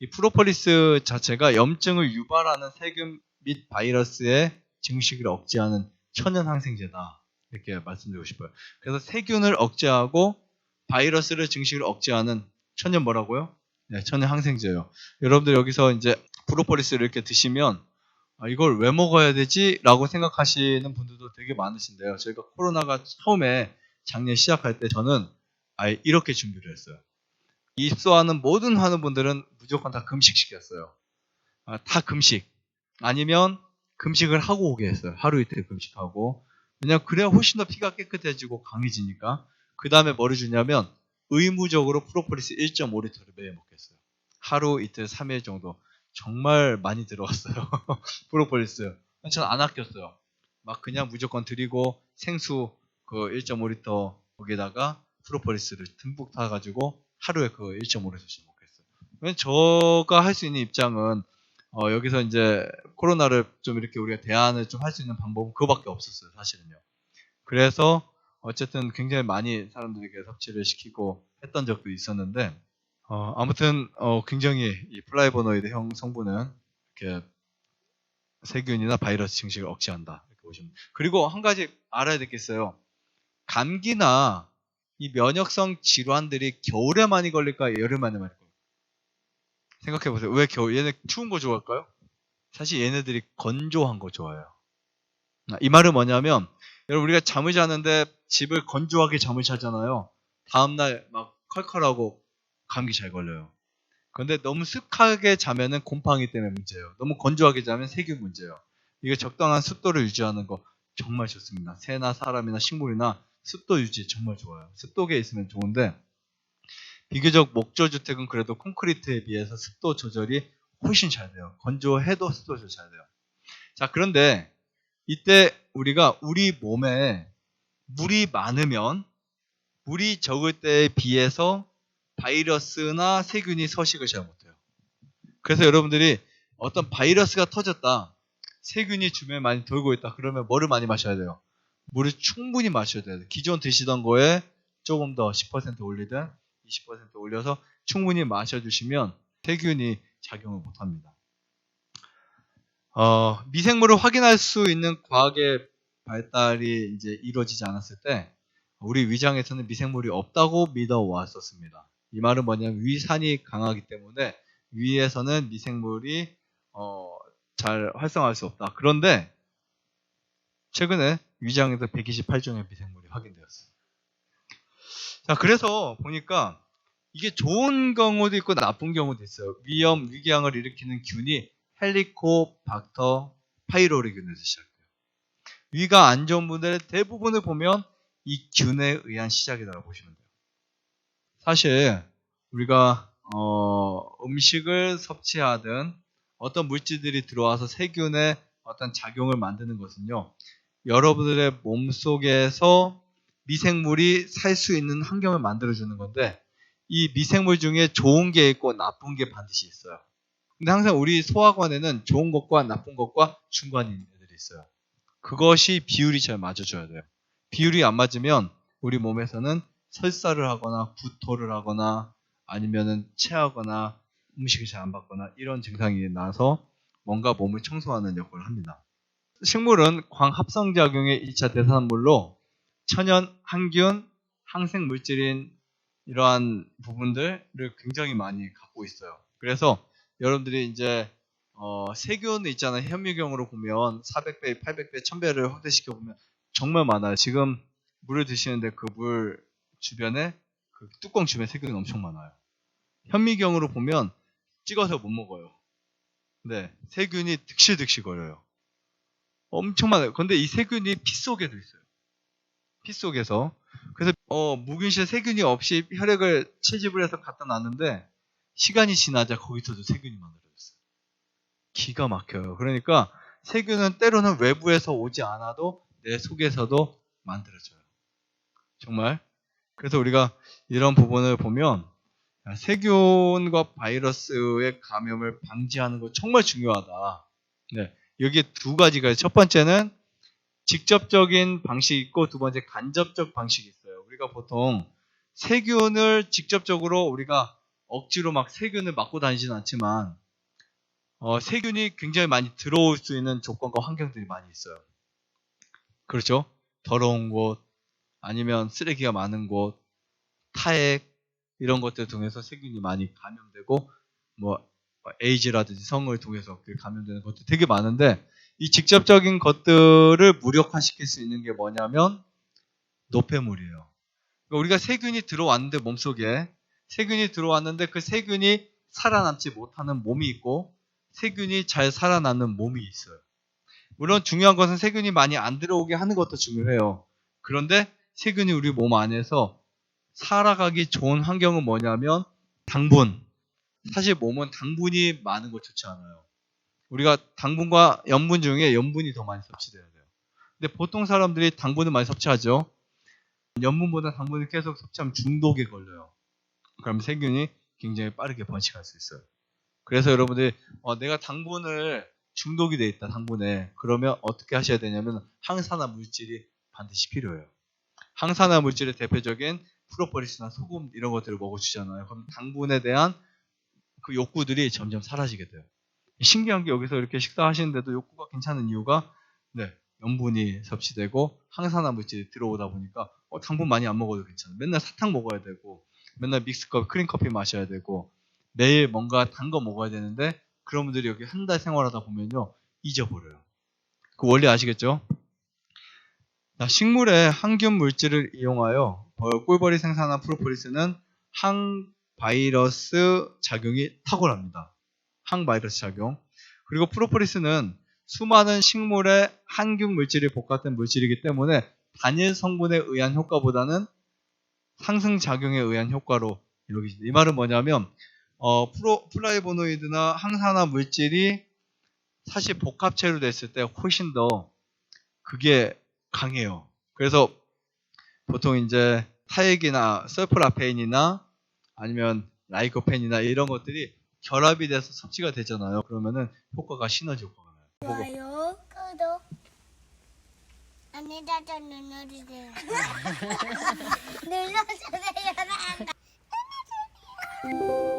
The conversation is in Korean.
이 프로폴리스 자체가 염증을 유발하는 세균 및 바이러스의 증식을 억제하는 천연 항생제다. 이렇게 말씀드리고 싶어요. 그래서 세균을 억제하고 바이러스를 증식을 억제하는 천연 뭐라고요? 네, 천연 항생제예요. 여러분들 여기서 이제 프로폴리스를 이렇게 드시면 이걸 왜 먹어야 되지? 라고 생각하시는 분들도 되게 많으신데요. 저희가 코로나가 처음에 작년 시작할 때 저는 아예 이렇게 준비를 했어요. 입소하는 모든 환우분들은 무조건 다 금식시켰어요. 다 금식. 아니면 금식을 하고 오게 했어요. 하루 이틀 금식하고. 왜냐면 그래야 훨씬 더 피가 깨끗해지고 강해지니까. 그 다음에 뭐를 주냐면 의무적으로 프로폴리스 1.5리터를 매일 먹겠어요. 하루 이틀 3일 정도. 정말 많이 들어갔어요. 프로폴리스. 저는 안 아꼈어요. 막 그냥 무조건 드리고 생수 그 1.5리터 거기다가 프로폴리스를 듬뿍 타가지고 하루에 그 1.5리터씩 먹겠어요. 왜냐면 저가 할 수 있는 입장은 여기서 이제 코로나를 좀 이렇게 우리가 대안을 좀 할 수 있는 방법은 그거밖에 없었어요, 사실은요. 그래서 어쨌든 굉장히 많이 사람들에게 섭취를 시키고 했던 적도 있었는데, 아무튼 굉장히 이 플라이보노이드 형 성분은 이렇게 세균이나 바이러스 증식을 억제한다. 이렇게 보시면. 그리고 한 가지 알아야 될 게 있어요. 감기나 이 면역성 질환들이 겨울에 많이 걸릴까, 여름에 많이 걸릴까요? 생각해 보세요. 왜 겨울? 얘네 추운 거 좋아할까요? 사실 얘네들이 건조한 거 좋아해요. 이 말은 뭐냐면, 여러분 우리가 잠을 자는데 집을 건조하게 잠을 자잖아요. 다음날 막 컬컬하고 감기 잘 걸려요. 그런데 너무 습하게 자면은 곰팡이 때문에 문제예요. 너무 건조하게 자면 세균 문제예요. 이게 적당한 습도를 유지하는 거 정말 좋습니다. 새나 사람이나 식물이나 습도 유지 정말 좋아요. 습도계에 있으면 좋은데 비교적 목조주택은 그래도 콘크리트에 비해서 습도 조절이 훨씬 잘 돼요. 건조해도 습도 조절 잘 돼요. 자, 그런데 이때 우리가 우리 몸에 물이 많으면 물이 적을 때에 비해서 바이러스나 세균이 서식을 잘 못해요. 그래서 여러분들이 어떤 바이러스가 터졌다, 세균이 주변에 많이 돌고 있다, 그러면 뭐를 많이 마셔야 돼요? 물을 충분히 마셔야 돼요. 기존 드시던 거에 조금 더 10% 올리든 20% 올려서 충분히 마셔주시면 세균이 작용을 못합니다. 미생물을 확인할 수 있는 과학의 발달이 이제 이루어지지 않았을 때 우리 위장에서는 미생물이 없다고 믿어왔었습니다. 이 말은 뭐냐면 위산이 강하기 때문에 위에서는 미생물이 잘 활성화할 수 없다. 그런데 최근에 위장에서 128종의 미생물이 확인되었어요. 자, 그래서 보니까 이게 좋은 경우도 있고 나쁜 경우도 있어요. 위염, 위궤양을 일으키는 균이 헬리코박터 파이로리균에서 시작돼요. 위가 안 좋은 분들의 대부분을 보면 이 균에 의한 시작이라고 보시면 돼요. 사실 우리가 음식을 섭취하든 어떤 물질들이 들어와서 세균의 어떤 작용을 만드는 것은요, 여러분들의 몸속에서 미생물이 살 수 있는 환경을 만들어주는 건데, 이 미생물 중에 좋은 게 있고 나쁜 게 반드시 있어요. 근데 항상 우리 소화관에는 좋은 것과 나쁜 것과 중간에 있는 애들이 있어요. 그것이 비율이 잘 맞아줘야 돼요. 비율이 안 맞으면 우리 몸에서는 설사를 하거나 구토를 하거나 아니면은 체하거나 음식을 잘 안 받거나 이런 증상이 나서 뭔가 몸을 청소하는 역할을 합니다. 식물은 광합성작용의 1차 대산물로 천연, 항균, 항생물질인 이러한 부분들을 굉장히 많이 갖고 있어요. 그래서 여러분들이 이제 세균 있잖아요. 현미경으로 보면 400배, 800배, 1000배를 확대시켜 보면 정말 많아요. 지금 물을 드시는데 그 물 주변에 그 뚜껑 주변에 세균이 엄청 많아요. 현미경으로 보면 찍어서 못 먹어요. 네, 세균이 득실득실 거려요. 엄청 많아요. 근데 이 세균이 피 속에도 있어요. 피 속에서. 그래서 무균실 세균이 없이 혈액을 채집을 해서 갖다 놨는데 시간이 지나자 거기서도 세균이 만들어졌어요. 기가 막혀요. 그러니까 세균은 때로는 외부에서 오지 않아도 내 속에서도 만들어져요. 정말. 그래서 우리가 이런 부분을 보면 세균과 바이러스의 감염을 방지하는 거 정말 중요하다. 네, 여기에 두 가지가 있어요. 첫 번째는 직접적인 방식이 있고 두 번째 간접적 방식이 있어요. 우리가 보통 세균을 직접적으로 우리가 억지로 막 세균을 막고 다니지는 않지만 세균이 굉장히 많이 들어올 수 있는 조건과 환경들이 많이 있어요. 그렇죠? 더러운 곳, 아니면 쓰레기가 많은 곳, 타액 이런 것들 통해서 세균이 많이 감염되고 뭐 에이즈라든지 성을 통해서 감염되는 것도 되게 많은데 이 직접적인 것들을 무력화시킬 수 있는 게 뭐냐면 노폐물이에요. 그러니까 우리가 세균이 들어왔는데 몸속에 세균이 들어왔는데 그 세균이 살아남지 못하는 몸이 있고 세균이 잘 살아남는 몸이 있어요. 물론 중요한 것은 세균이 많이 안 들어오게 하는 것도 중요해요. 그런데 세균이 우리 몸 안에서 살아가기 좋은 환경은 뭐냐면 당분. 사실 몸은 당분이 많은 거 좋지 않아요. 우리가 당분과 염분 중에 염분이 더 많이 섭취돼야 돼요. 근데 보통 사람들이 당분을 많이 섭취하죠. 염분보다 당분을 계속 섭취하면 중독에 걸려요. 그럼 세균이 굉장히 빠르게 번식할 수 있어요. 그래서 여러분들이 내가 당분을 중독이 돼 있다, 당분에. 그러면 어떻게 하셔야 되냐면 항산화 물질이 반드시 필요해요. 항산화 물질의 대표적인 프로폴리스나 소금 이런 것들을 먹어주잖아요. 그럼 당분에 대한 그 욕구들이 점점 사라지게 돼요. 신기한 게 여기서 이렇게 식사하시는데도 욕구가 괜찮은 이유가 염분이 섭취되고 항산화 물질이 들어오다 보니까 당분 많이 안 먹어도 괜찮아요. 맨날 사탕 먹어야 되고 맨날 믹스커피, 크림커피 마셔야 되고 매일 뭔가 단 거 먹어야 되는데 그런 분들이 여기 한 달 생활하다 보면요 잊어버려요. 그 원리 아시겠죠? 식물의 항균 물질을 이용하여 꿀벌이 생산한 프로폴리스는 항바이러스 작용이 탁월합니다. 항바이러스 작용. 그리고 프로폴리스는 수많은 식물의 항균 물질이 복합된 물질이기 때문에 단일 성분에 의한 효과보다는 상승작용에 의한 효과로 이루어집니다. 이 말은 뭐냐면 플라이보노이드나 항산화 물질이 사실 복합체로 됐을 때 훨씬 더 그게 강해요. 그래서 보통 이제 타액이나 설프라페인이나 아니면 라이코펜이나 이런 것들이 결합이 돼서 섭취가 되잖아요. 그러면은 효과가 시너지 효과가 나요. 좋아요, 구독, 안에다가 눌러주세요. 눌러주세요.